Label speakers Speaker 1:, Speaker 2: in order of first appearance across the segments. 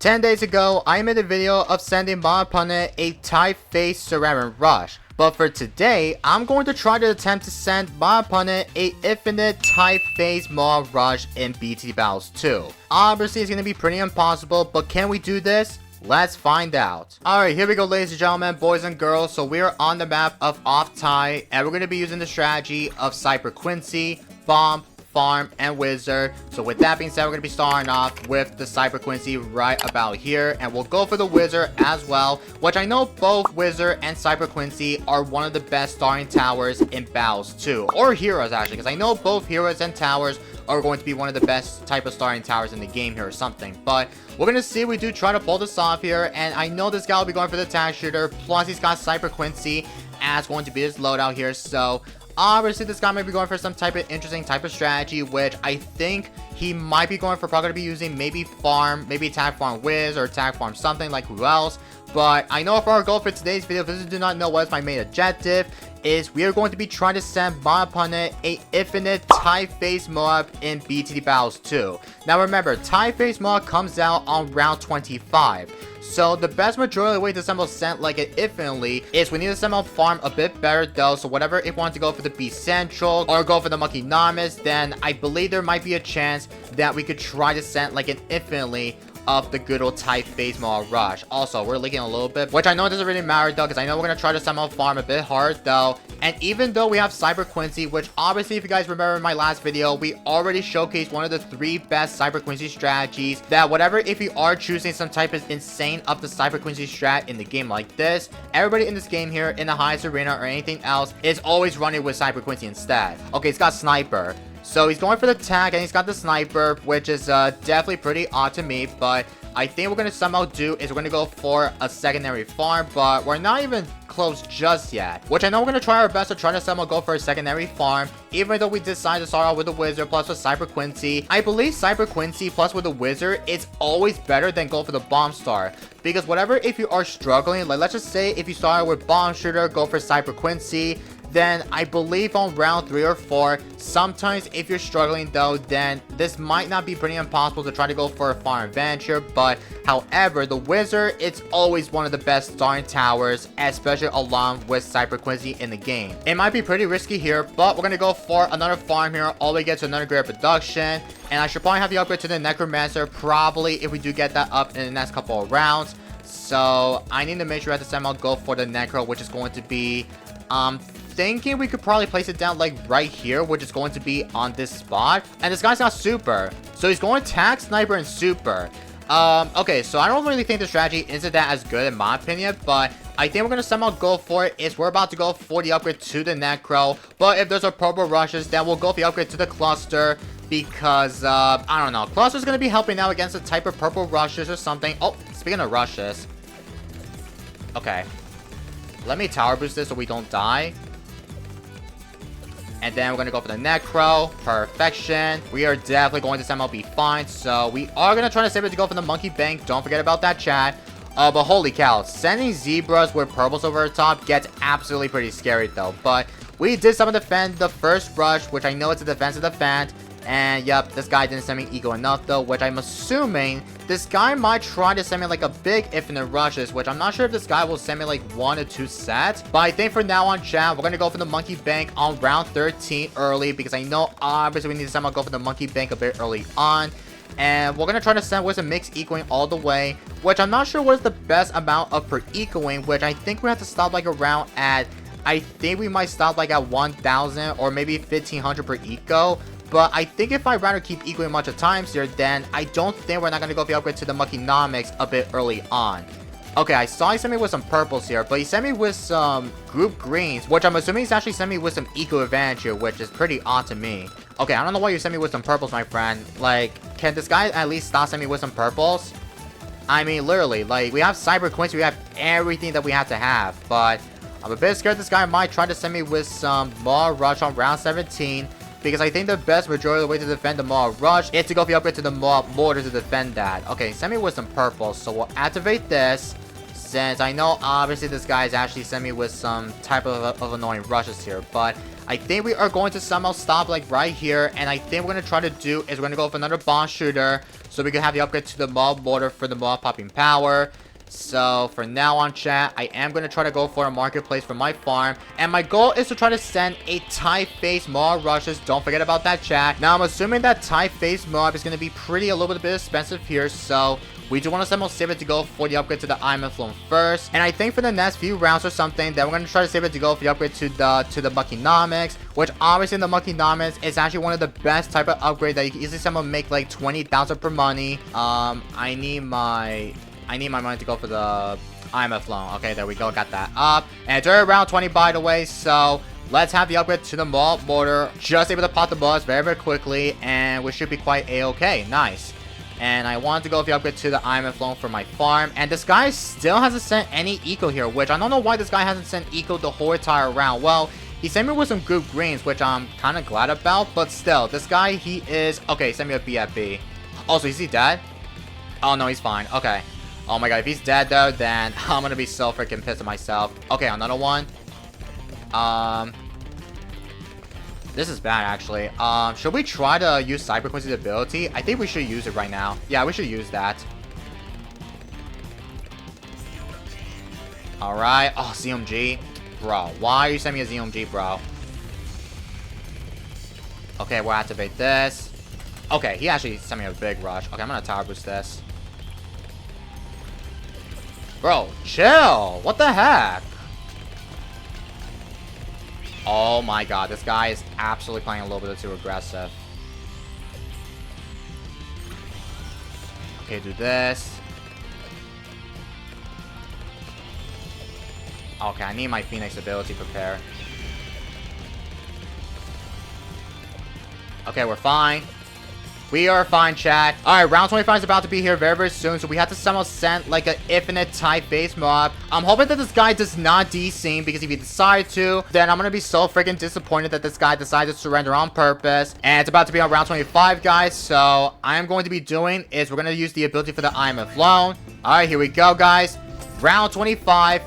Speaker 1: 10 days ago, I made a video of sending my opponent a Phayze Ceramic Rush. But for today, I'm going to try to attempt to send my opponent a infinite Phayze Moab Rush in BT Battles 2. Obviously, it's going to be pretty impossible, but can we do this? Let's find out. Alright, here we go, ladies and gentlemen, boys and girls. So we are on the map of Off Tide, and we're going to be using the strategy of Cyber Quincy, Bomb, Farm, and Wizard. So with that being said, we're going to be starting off with the Cyber Quincy right about here, and we'll go for the Wizard as well, which I know both Wizard and Cyber Quincy are one of the best starting towers in Battles 2, or heroes actually, because I know both heroes and towers are going to be one of the best type of starting towers in the game here or something. But we're going to see if we do try to pull this off here, and I know this guy will be going for the tag shooter, plus he's got Cyber Quincy as going to be his loadout here. So obviously, this guy might be going for some type of interesting type of strategy, which I think he might be going for, probably going to be using maybe Farm, maybe Tag Farm Wiz or Tag Farm something, like who else. But I know for our goal for today's video, if you do not know what is my main objective, is we are going to be trying to send my opponent a infinite Phayze Moab in BTD Battles 2. Now remember, Phayze Moab comes out on round 25. So the best majority of the way to somehow send like it infinitely is we need to somehow farm a bit better though. So whatever, if you want to go for the Beast Central or go for the Monkey Nomis, then I believe there might be a chance that we could try to send like an infinitely of the good old Phayze Moab Rush. Also, we're leaking a little bit, which I know it doesn't really matter though, because I know we're going to try to somehow farm a bit hard though. And even though we have Cyber Quincy, which obviously if you guys remember in my last video, we already showcased one of the 3 best Cyber Quincy strategies, that whatever if you are choosing some type of insane up the Cyber Quincy strat in the game like this, everybody in this game here in the highest arena or anything else is always running with Cyber Quincy instead. Okay, he's got Sniper. So he's going for the tag and he's got the sniper, which is definitely pretty odd to me. But I think we're going to somehow do is we're going to go for a secondary farm, but we're not even close just yet. Which I know we're going to try our best to try to somehow go for a secondary farm, even though we decided to start out with the Wizard plus with Cyber Quincy. I believe Cyber Quincy plus with the Wizard is always better than go for the Bomb Star. Because whatever if you are struggling, like let's just say if you started with Bomb Shooter, go for Cyber Quincy, then I believe on round 3 or 4, sometimes if you're struggling though, then this might not be pretty impossible to try to go for a farm adventure. But however, the Wizard, it's always one of the best starting towers, especially along with Cyber Quincy in the game. It might be pretty risky here, but we're going to go for another farm here, all we get to another great production. And I should probably have the upgrade to the Necromancer, probably if we do get that up in the next couple of rounds. So I need to make sure I have to somehow go for the Necro, which is going to be thinking we could probably place it down like right here, which is going to be on this spot. And this guy's got super, so he's going tag, sniper, and super. Okay, so I don't really think the strategy isn't that as good in my opinion, but I think we're gonna somehow go for it. Is we're about to go for the upgrade to the Necro, but if there's a purple rushes, then we'll go for the upgrade to the cluster, because I don't know, cluster's gonna be helping out against the type of purple rushes or something. Oh, speaking of rushes, okay, let me tower boost this so we don't die. And then we're going to go for the Necro. Perfection. We are definitely going to somehow be fine. So we are going to try to save it to go for the Monkey Bank. Don't forget about that, chat. But holy cow. Sending zebras with purples over the top gets absolutely pretty scary though. But we did somehow defend the first rush, which I know it's a defensive defend. And yep, this guy didn't send me ego enough though, which I'm assuming this guy might try to send me like a big infinite rushes, which I'm not sure if this guy will send me like 1 or 2 sets. But I think for now on, chat, we're going to go for the Monkey Bank on round 13 early, because I know obviously we need to somehow go for the Monkey Bank a bit early on. And we're going to try to send with a mix ecoing all the way, which I'm not sure what is the best amount of per ecoing, which I think we have to stop like around at, I think we might stop like at 1,000 or maybe 1,500 per eco. But I think if I'd rather keep equaling much of times here, then I don't think we're not going to go for the upgrade to the Monkeynomics a bit early on. Okay, I saw he sent me with some purples here, but he sent me with some group greens, which I'm assuming he's actually sent me with some eco advantage here, which is pretty odd to me. Okay, I don't know why you sent me with some purples, my friend. Like, can this guy at least stop sending me with some purples? I mean, literally, like, we have Cyber Quincy, we have everything that we have to have, but I'm a bit scared this guy might try to send me with some more rush on round 17. Because I think the best majority of the way to defend the Moab Rush is to go for the upgrade to the Moab Mortar to defend that. Okay, send me with some purple. So we'll activate this. since I know obviously this guy's actually sent me with some type of annoying rushes here, but I think we are going to somehow stop like right here, and I think we're going to try to do is we're going to go for another bomb shooter so we can have the upgrade to the mob mortar for the mob popping power. So for now on, chat, I am going to try to go for a marketplace for my farm, and my goal is to try to send a Phayze Moab rushes. Don't forget about that, chat. Now I'm assuming that Phayze Moab is going to be a little bit expensive here, so we do want to somehow save it to go for the upgrade to the Iron Flown first. And I think for the next few rounds or something, then we're going to try to save it to go for the upgrade to the Buckynomics, which obviously the Buckynomics is actually one of the best type of upgrade that you can easily somehow make like 20,000 per money. I need my money to go for the Iron Flown. Okay, there we go. Got that up. And it's already around 20, by the way, so let's have the upgrade to the mob mortar. Just able to pop the boss very, very quickly, and we should be quite a-okay. Nice. And I wanted to go with the upgrade to the Iron Flown for my farm. And this guy still hasn't sent any eco here, which I don't know why this guy hasn't sent eco the whole entire round. Well, he sent me with some good greens, which I'm kind of glad about. But still, this guy, he is... Okay, he sent me a BFB. Also, is he dead? Oh, no, he's fine. Okay. Oh my god, if he's dead though, then I'm gonna be so freaking pissed at myself. Okay, another one. This is bad, actually. Should we try to use Cyber Quincy's ability? I think we should use it right now. Yeah, we should use that. Alright. Oh, ZMG. Bro, why are you sending me a ZMG, bro? Okay, we'll activate this. Okay, he actually sent me a big rush. Okay, I'm gonna tower boost this. Bro, chill. What the heck? Oh my god, this guy is absolutely playing a little bit too aggressive. Okay, do this. Okay, I need my Phoenix ability prepared. Okay, we're fine. We are fine, chat. Alright, round 25 is about to be here very, very soon, so we have to somehow send like an infinite Phayze Moab. I'm hoping that this guy does not desync, because if he decides to, then I'm gonna be so freaking disappointed that this guy decided to surrender on purpose. And it's about to be on round 25, guys, so I'm going to be doing is we're gonna use the ability for the Iron Flown. Alright, here we go, guys. Round 25.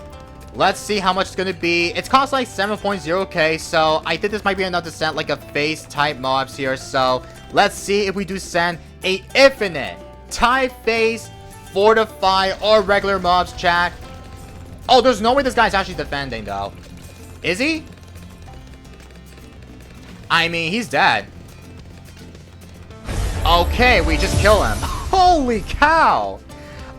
Speaker 1: Let's see how much it's going to be. It's cost like 7.0k, so I think this might be enough to send like a Phayze type mobs here. So let's see if we do send a infinite Phayze fortify or regular mobs, chat. Oh, there's no way this guy's actually defending though. Is he? I mean, he's dead. Okay, we just kill him. Holy cow.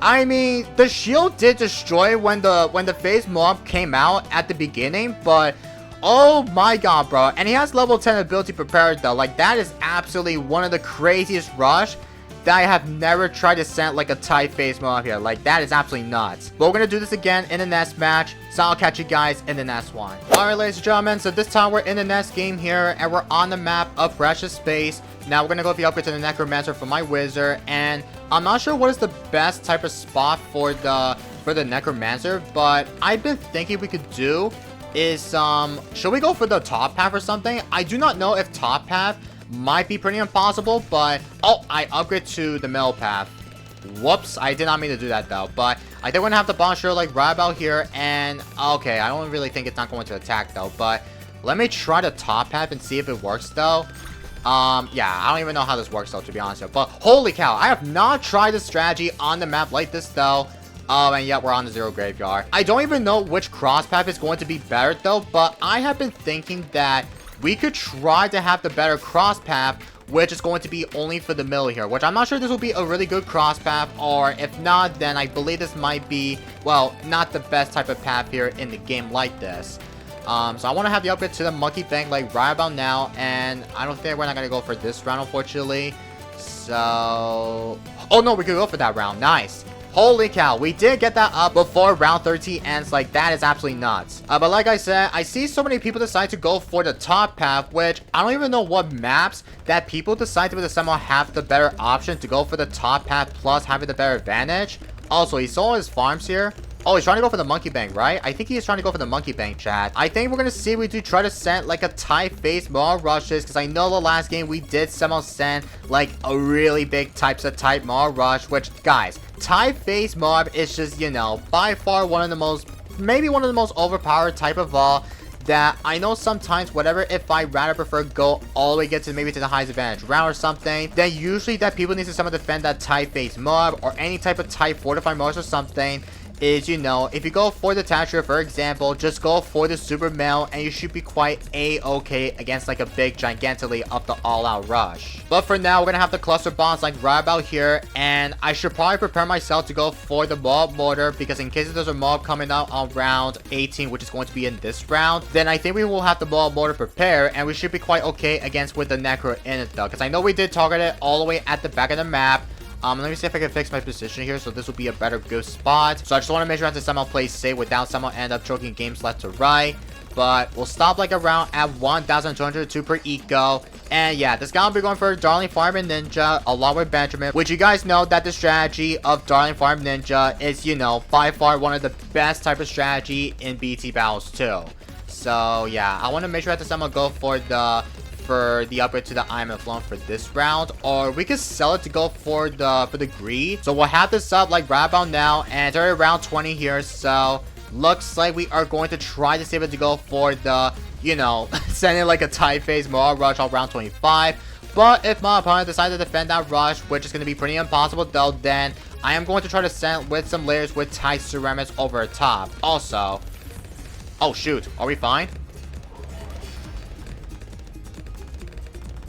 Speaker 1: I mean, the shield did destroy when the Phayze Moab came out at the beginning, but oh my god, bro. And he has level 10 ability prepared though. Like, that is absolutely one of the craziest rush that I have never tried to send like a Phayze Moab here. Like, that is absolutely nuts. But we're gonna do this again in the next match, so I'll catch you guys in the next one. Alright, ladies and gentlemen, so this time we're in the next game here, and we're on the map of Precious Space. Now we're gonna go with the upgrade to the Necromancer for my wizard, and I'm not sure what is the best type of spot for the Necromancer, but I've been thinking we could do is should we go for the top path or something? I do not know if top path might be pretty impossible, but oh, I upgrade to the middle path. Whoops, I did not mean to do that though, but I think we're gonna have the bonfire like right about here, and okay, I don't really think it's not going to attack though, but let me try the top path and see if it works though. Yeah, I don't even know how this works though, to be honest with you. But holy cow, I have not tried this strategy on the map like this though. And yet we're on the zero graveyard. I don't even know which cross path is going to be better though, but I have been thinking that we could try to have the better cross path, which is going to be only for the middle here, which I'm not sure this will be a really good cross path, or if not, then I believe this might be, well, not the best type of path here in the game like this. So I want to have the upgrade to the Monkey Bank like right about now, and I don't think we're not going to go for this round, unfortunately. So... oh no, we could go for that round. Nice. Holy cow, we did get that up before round 13 ends. Like, that is absolutely nuts. But like I said, I see so many people decide to go for the top path, which I don't even know what maps that people decide to somehow have the better option to go for the top path plus having the better advantage. Also, he saw his farms here. Oh, he's trying to go for the monkey bang, right? I think he's trying to go for the monkey bang, chat. I think we're gonna see if we do try to send like a Phayze Moab rushes, because I know the last game we did somehow send like a really big type Moab rush, which, guys, Phayze Moab is just, you know, by far one of the most, maybe one of the most overpowered type of all that I know sometimes, whatever, if I rather prefer go all the way get to maybe to the highest advantage round or something, then usually that people need to somehow defend that Phayze Moab or any type of fortified mods or something is, you know, if you go for the Thatcher, for example, just go for the super male and you should be quite a-okay against like a big gigantically up the all-out rush. But for now, we're gonna have the cluster bombs like right about here, and I should probably prepare myself to go for the mob mortar, because in case there's a mob coming out on round 18, which is going to be in this round, then I think we will have the mob mortar prepare, and we should be quite okay against with the necro in it though, because I know we did target it all the way at the back of the map. Let me see if I can fix my position here, so this will be a better good spot. So I just want to make sure I have to somehow play safe without somehow end up choking games left to right. But we'll stop like around at 1,202 per eco. And yeah, this guy will be going for Darling Farm and Ninja along with Benjamin, which you guys know that the strategy of Darling Farm Ninja is, you know, by far one of the best type of strategy in BT battles too. So yeah, I want to make sure I have to somehow go for the upgrade to the Iron Flown for this round, or we could sell it to go for the greed. So we'll have this up like right about now, and it's already round 20 here, so looks like we are going to try to save it to go for the, you know, sending like a Phayze Moab rush on round 25. But if my opponent decides to defend that rush, which is going to be pretty impossible though, then I am going to try to send with some layers with tight ceramics over the top. Also, oh shoot, are we fine?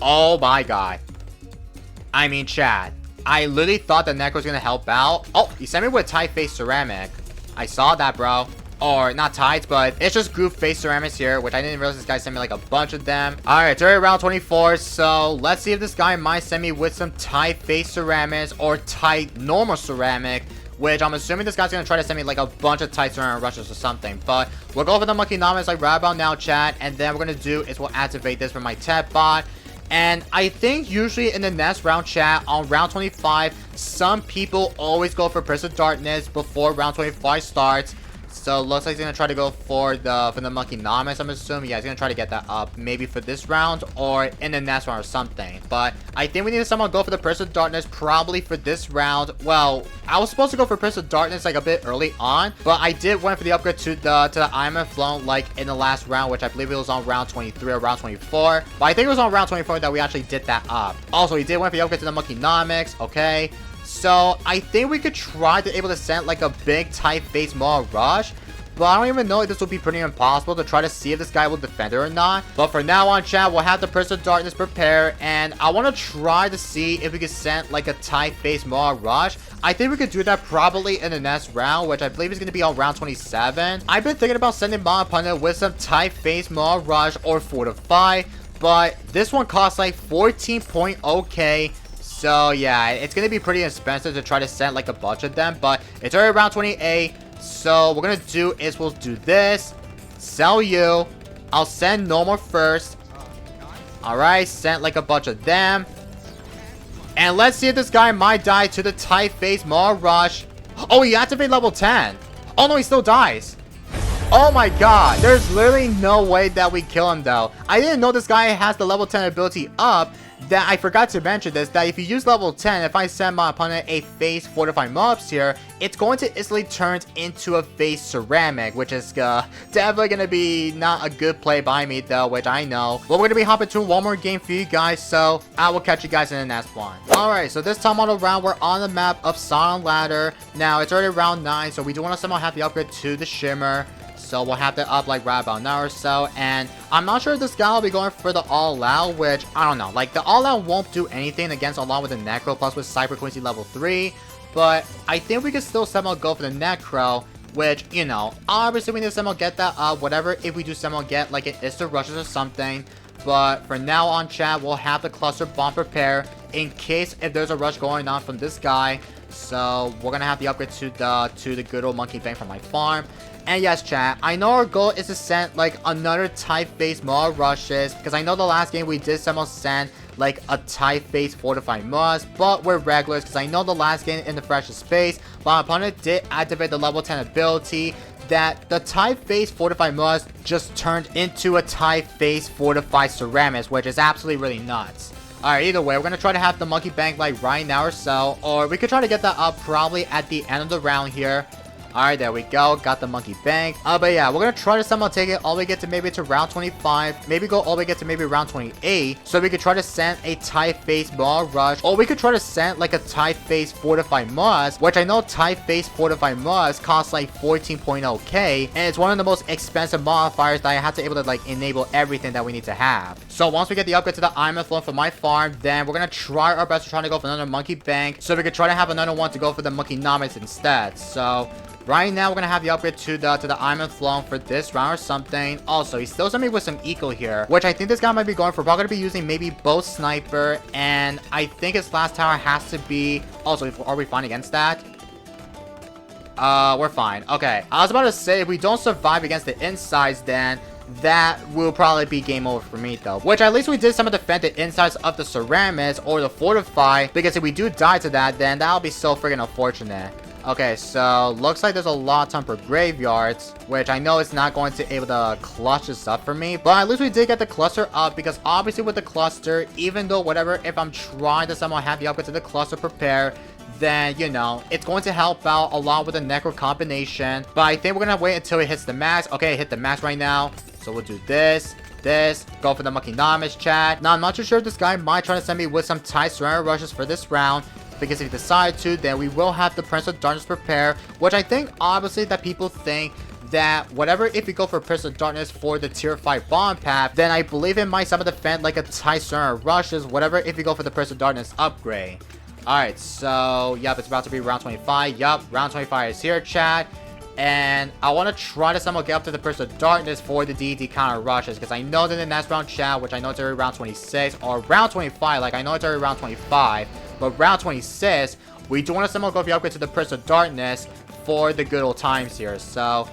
Speaker 1: Oh my god. I mean, chat, I literally thought the Necro was gonna help out. Oh, he sent me with tight face ceramic. I saw that, bro. Or not tight, but it's just group face ceramics here, which I didn't realize this guy sent me like a bunch of them. Alright, it's already round 24, so let's see if this guy might send me with some tight face ceramics or tight normal ceramic, which I'm assuming this guy's gonna try to send me like a bunch of tight ceramic rushes or something. But we'll go for the monkey nominals like right about now, chat, and then we're gonna do is we'll activate this for my Ted bot. And I think usually in the next round, chat, on round 25, some people always go for Prince of Darkness before round 25 starts. So looks like he's gonna try to go for the monkey nomis, I'm assuming. Yeah, he's gonna try to get that up maybe for this round or in the next round or something. But I think we need to somehow go for the Prince of Darkness probably for this round. Well, I was supposed to go for Prince of Darkness like a bit early on, but I did went for the upgrade to the Iron Flown like in the last round, which I believe it was on round 23 or round 24. But I think it was on round 24 that we actually did that up. Also, he did went for the upgrade to the monkey nomics. Okay. So I think we could try to able to send like a big tight Phayze Moab rush, but I don't even know if this will be pretty impossible to try to see if this guy will defend it or not. But for now on, chat, we'll have the Prince of Darkness prepare, and I want to try to see if we can send like a tight Phayze Moab rush. I think we could do that probably in the next round, which I believe is going to be on round 27. I've been thinking about sending my opponent with some tight Phayze Moab rush or fortify, but this one costs like 14.0k. So yeah, it's going to be pretty expensive to try to send like a bunch of them, but it's already around 28. So what we're going to do is we'll do this, sell you, I'll send normal first. Alright, sent like a bunch of them. And let's see if this guy might die to the tight Phayze Moab rush. Oh, he activated level 10. Oh no, he still dies. Oh my god, there's literally no way that we kill him though. I didn't know this guy has the level 10 ability up. That I forgot to mention this, that if you use level 10, if I send my opponent a Phayze fortified mobs here, it's going to instantly turn into a Phayze ceramic, which is definitely going to be not a good play by me though, which I know. But we're going to be hopping to one more game for you guys, so I will catch you guys in the next one. Alright, so this time on the round, we're on the map of Silent Ladder. Now, it's already round 9, so we do want to somehow have the upgrade to the Shimmer. So we'll have that up like right about now or so. And I'm not sure if this guy will be going for the all out, which I don't know. Like the all out won't do anything against along with the Necro plus with Cyber Quincy level 3. But I think we can still somehow go for the Necro, which, you know, obviously we need to somehow get that up. Whatever, if we do somehow get like an Easter Rushes or something. But for now on, chat, we'll have the cluster bomb prepare in case if there's a rush going on from this guy. So we're gonna have the upgrade to the good old monkey bang from my farm. And yes, chat, I know our goal is to send like another type Phayze Moab rushes, because I know the last game we did somehow send like a Phayze fortified must, but we're regulars because I know the last game in the freshest space, my opponent did activate the level 10 ability that the Phayze fortified must just turned into a Phayze fortified ceramics, which is absolutely really nuts. Alright, either way, we're gonna try to have the monkey bank like right now or so, or we could try to get that up probably at the end of the round here. Alright, there we go. Got the monkey bank. But yeah, we're gonna try to somehow take it all the way get to maybe to round 25. Maybe go all the way get to maybe round 28. So we could try to send a Phayze Moab rush. Or we could try to send like a Phayze fortified must. Which I know Phayze fortified must costs like 14.0k. And it's one of the most expensive modifiers that I have to able to like enable everything that we need to have. So once we get the upgrade to the Iron Throne for my farm, then we're gonna try our best to try to go for another monkey bank. So we could try to have another one to go for the monkey nomics instead. So right now, we're gonna have the upgrade to the Iron Throne for this round or something. Also, he still sent me with some eco here, which I think this guy might be going for. Probably gonna be using maybe both sniper, and I think his last tower has to be. Also, are we fine against that? We're fine. Okay, I was about to say if we don't survive against the insides, then that will probably be game over for me though. Which at least we did some of the defend the insides of the ceramics or the fortify, because if we do die to that, then that'll be so freaking unfortunate. Okay, so looks like there's a lot of time for graveyards, which I know it's not going to able to clutch this up for me, but at least we did get the cluster up, because obviously with the cluster, even though whatever, if I'm trying to somehow have the upgrade to the cluster prepare, then, you know, it's going to help out a lot with the necro combination. But I think we're gonna wait until it hits the max. Okay, it hit the max right now, so we'll do this, go for the monkey nomics, chat. Now I'm not too sure if this guy might try to send me with some tight surrender rushes for this round, because if he decides to, then we will have the Prince of Darkness prepare, which I think obviously that people think that whatever, if we go for Prince of Darkness for the tier 5 bomb path, then I believe it might somehow defend like a tight surrender rushes, whatever, if you go for the Prince of Darkness upgrade. Alright, so yep, it's about to be round 25. Yup, round 25 is here, chat. And I want to try to somehow get up to the Prince of Darkness for the DD counter rushes, because I know that in the next round, chat, which I know it's already round 26 or round 25, like I know it's already round 25, but round 26, we do want to somehow go for the upgrade to the Prince of Darkness for the good old times here. So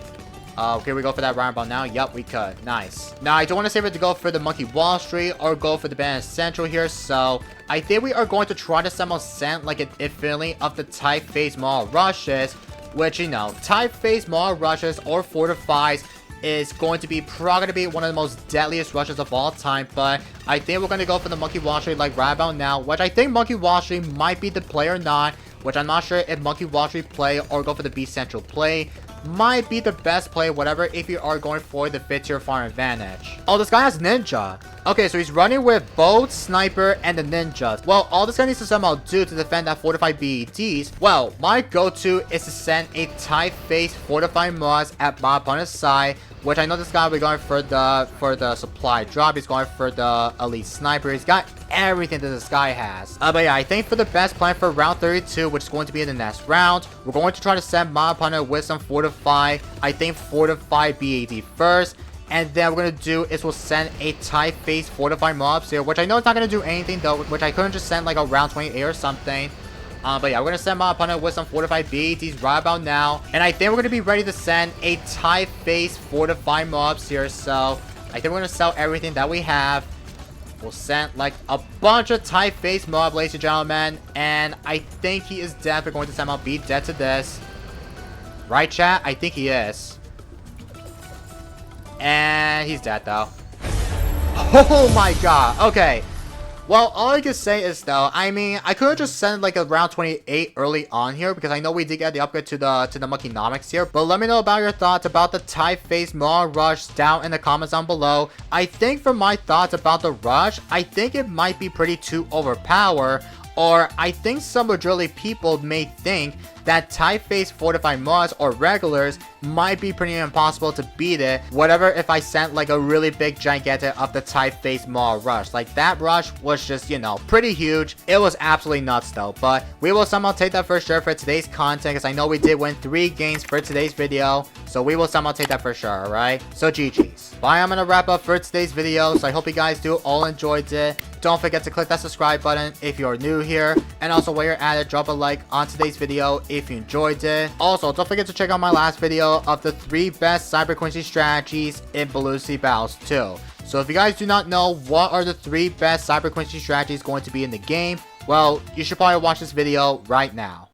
Speaker 1: okay, we go for that roundabout now. Yep, we could. Nice. Now, I don't want to save it to go for the Monkey Wall Street or go for the Bandit Central here. So, I think we are going to try to somehow send like an infinity of the Phayze Moab rushes, which, you know, Phayze Moab rushes or fortifies is going to be probably one of the most deadliest rushes of all time. But I think we're going to go for the Monkey Wall Street like right about now, which I think Monkey Wall Street might be the play or not, which I'm not sure if Monkey Wall Street play or go for the B Central play might be the best play, whatever, if you are going for the 5th tier farm advantage. Oh, this guy has ninja. Okay, so he's running with both sniper and the ninjas. Well, all this guy needs to somehow do to defend that fortified BEDs, well, my go-to is to send a Phayze fortified must at my opponent's side, which I know this guy will be going for the supply drop. He's going for the elite sniper. He's got everything that this guy has. But yeah, I think for the best plan for round 32, which is going to be in the next round, we're going to try to send my opponent with some fortify. I think fortify BAD first. And then we're going to do is we'll send a Phayze fortified mobs here, which I know it's not going to do anything though, which I couldn't just send like a round 28 or something. But yeah, we're going to send my opponent with some fortified BATs right about now. And I think we're going to be ready to send a Phayze fortified mobs here. So I think we're going to sell everything that we have. We'll send like a bunch of Phayze mob, ladies and gentlemen. And I think he is definitely going to somehow be dead to this. Right, chat? I think he is. And he's dead though. Oh my god. Okay. Well, all I can say is though, I mean, I could have just sent like a round 28 early on here, because I know we did get the upgrade to the Monkey Nomics here. But let me know about your thoughts about the Phayze Moab rush down in the comments down below. I think for my thoughts about the rush, I think it might be pretty too overpowered. Or I think some majority people may think that Phayze fortified mods or regulars might be pretty impossible to beat it. Whatever if I sent like a really big gigantic of the Phayze mod rush. Like that rush was just, you know, pretty huge. It was absolutely nuts though. But we will somehow take that for sure for today's content, because I know we did win 3 games for today's video. So we will somehow take that for sure, alright? So GG's. Bye, I'm gonna wrap up for today's video. So I hope you guys do all enjoyed it. Don't forget to click that subscribe button if you're new here. And also while you're at it, drop a like on today's video if you enjoyed it. Also, don't forget to check out my last video of the 3 best cyber currency strategies in Bloons battles too. So if you guys do not know what are the 3 best cyber quenching strategies going to be in the game, well, you should probably watch this video right now.